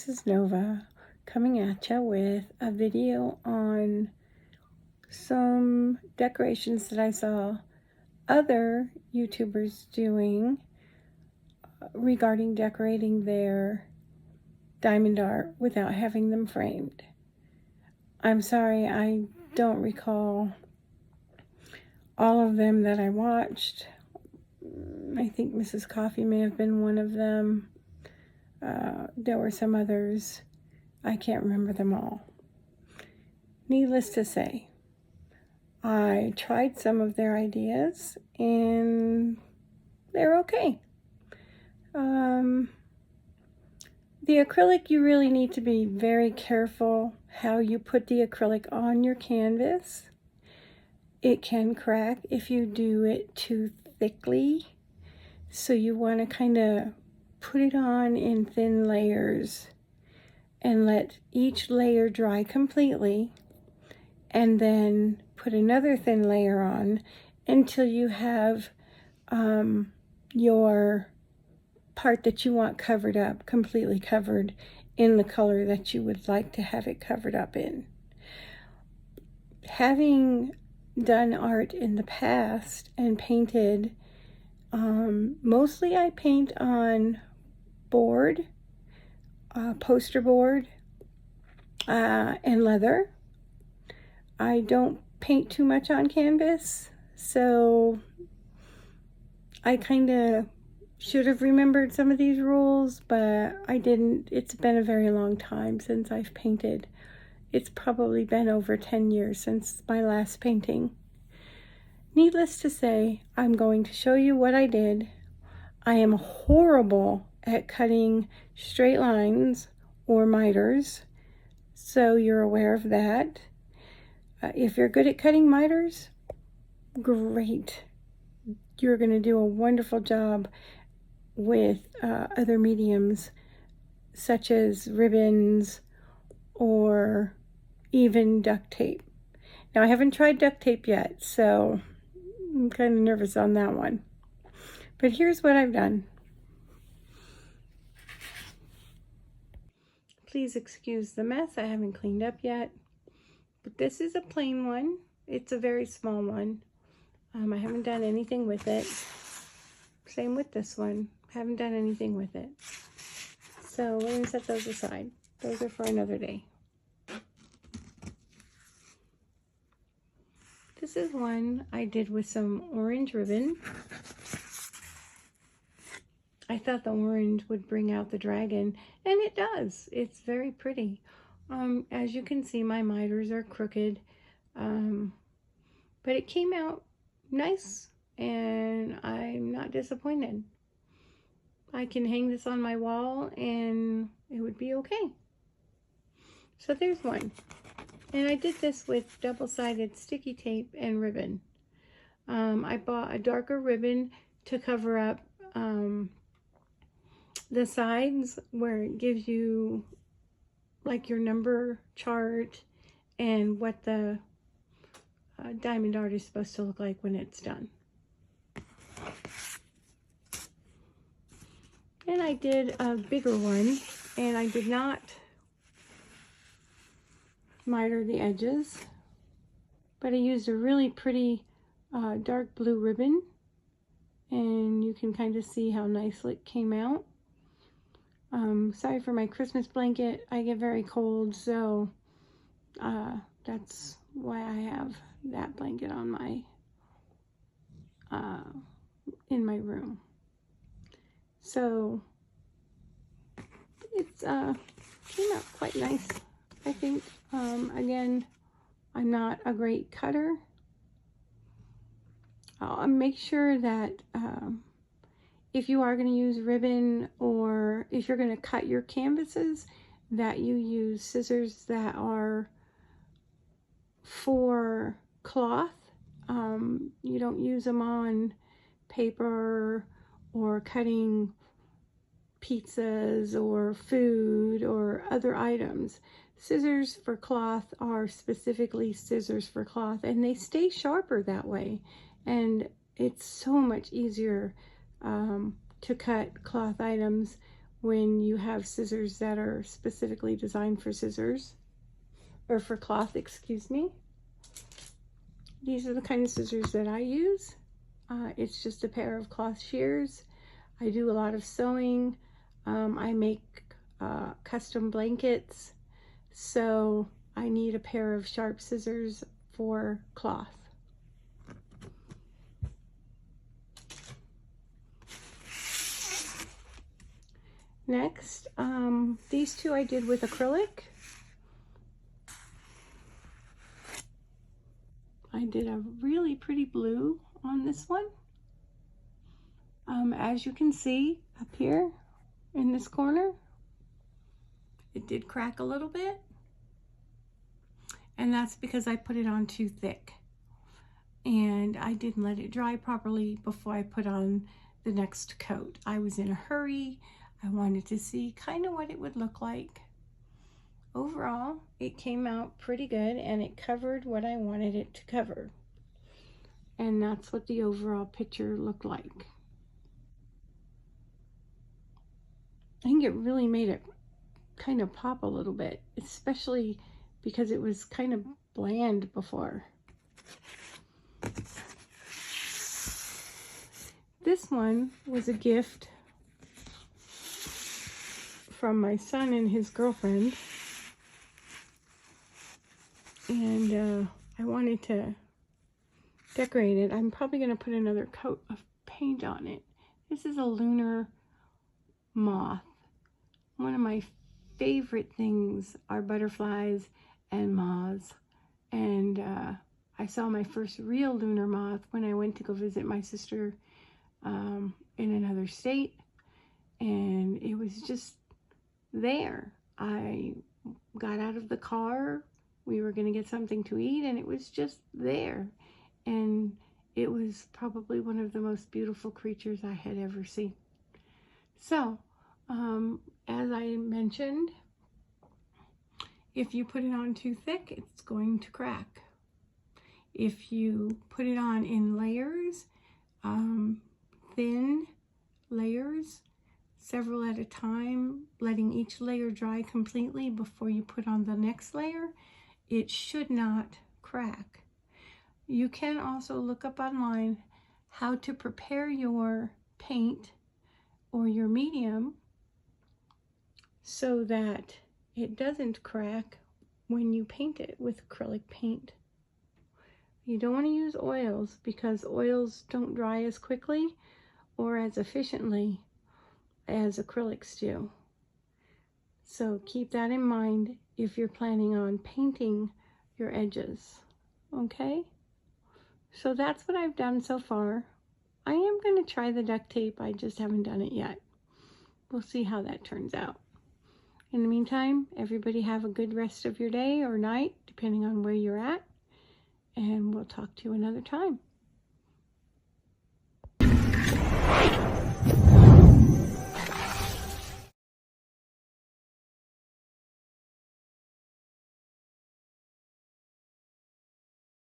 this is Nova coming at you with a video on some decorations that I saw other YouTubers doing regarding decorating their diamond art without having them framed. I'm sorry, I don't recall all of them that I watched. I think Mrs. Coffee may have been one of them. There were some others. I can't remember them all. Needless to say, I tried some of their ideas and they're okay. The acrylic, you really need to be very careful how you put the acrylic on your canvas. It can crack if you do it too thickly. So you want to kind of put it on in thin layers and let each layer dry completely, and then put another thin layer on until you have your part that you want covered up, completely covered in the color that you would like to have it covered up in. Having done art in the past and painted, mostly I paint on board, poster board, and leather. I don't paint too much on canvas, so I kind of should have remembered some of these rules, but I didn't. It's been a very long time since I've painted. It's probably been over 10 years since my last painting. Needless to say, I'm going to show you what I did. I am horrible at cutting straight lines or miters, so you're aware of that. If you're good at cutting miters, great. You're going to do a wonderful job with other mediums such as ribbons or even duct tape. Now, I haven't tried duct tape yet, so I'm kind of nervous on that one. But here's what I've done. Please excuse the mess. I haven't cleaned up yet. But this is a plain one. It's a very small one. I haven't done anything with it. Same with this one. Haven't done anything with it. So we're going to set those aside. Those are for another day. This is one I did with some orange ribbon. I thought the orange would bring out the dragon, and it does. It's very pretty. As you can see, my miters are crooked, but it came out nice, and I'm not disappointed. I can hang this on my wall, and it would be okay. So there's one. And I did this with double-sided sticky tape and ribbon. I bought a darker ribbon to cover up the sides where it gives you like your number chart and what the diamond art is supposed to look like when it's done. And I did a bigger one, and I did not miter the edges, but I used a really pretty dark blue ribbon, and you can kind of see how nicely it came out. Sorry for my Christmas blanket. I get very cold, so that's why I have that blanket on my in my room. So it's came out quite nice, I think. Again, I'm not a great cutter. I'll make sure that if you are going to use ribbon, or if you're going to cut your canvases, that you use scissors that are for cloth. You don't use them on paper or cutting pizzas or food or other items. Scissors for cloth are specifically scissors for cloth, and they stay sharper that way, and it's so much easier to cut cloth items when you have scissors that are specifically designed for scissors, or for cloth, excuse me. These are the kind of scissors that I use. It's just a pair of cloth shears. I do a lot of sewing. I make custom blankets, so I need a pair of sharp scissors for cloth. Next, these two I did with acrylic. I did a really pretty blue on this one. As you can see up here in this corner, it did crack a little bit, and that's because I put it on too thick and I didn't let it dry properly before I put on the next coat. I was in a hurry. I wanted to see kind of what it would look like. Overall, it came out pretty good and it covered what I wanted it to cover. And that's what the overall picture looked like. I think it really made it kind of pop a little bit, especially because it was kind of bland before. This one was a gift from my son and his girlfriend, and I wanted to decorate it. I'm probably going to put another coat of paint on it. This is a lunar moth. One of my favorite things are butterflies and moths, and I saw my first real lunar moth when I went to go visit my sister in another state, and it was just there. I got out of the car, we were going to get something to eat, and it was just there, and it was probably one of the most beautiful creatures I had ever seen. So as I mentioned, if you put it on too thick, it's going to crack. If you put it on in layers, thin layers, several at a time, letting each layer dry completely before you put on the next layer, it should not crack. You can also look up online how to prepare your paint or your medium so that it doesn't crack when you paint it with acrylic paint. You don't want to use oils because oils don't dry as quickly or as efficiently as acrylics do. So keep that in mind if you're planning on painting your edges, okay? So that's what I've done so far. I am going to try the duct tape, I just haven't done it yet. We'll see how that turns out. In the meantime, everybody have a good rest of your day or night, depending on where you're at, and we'll talk to you another time.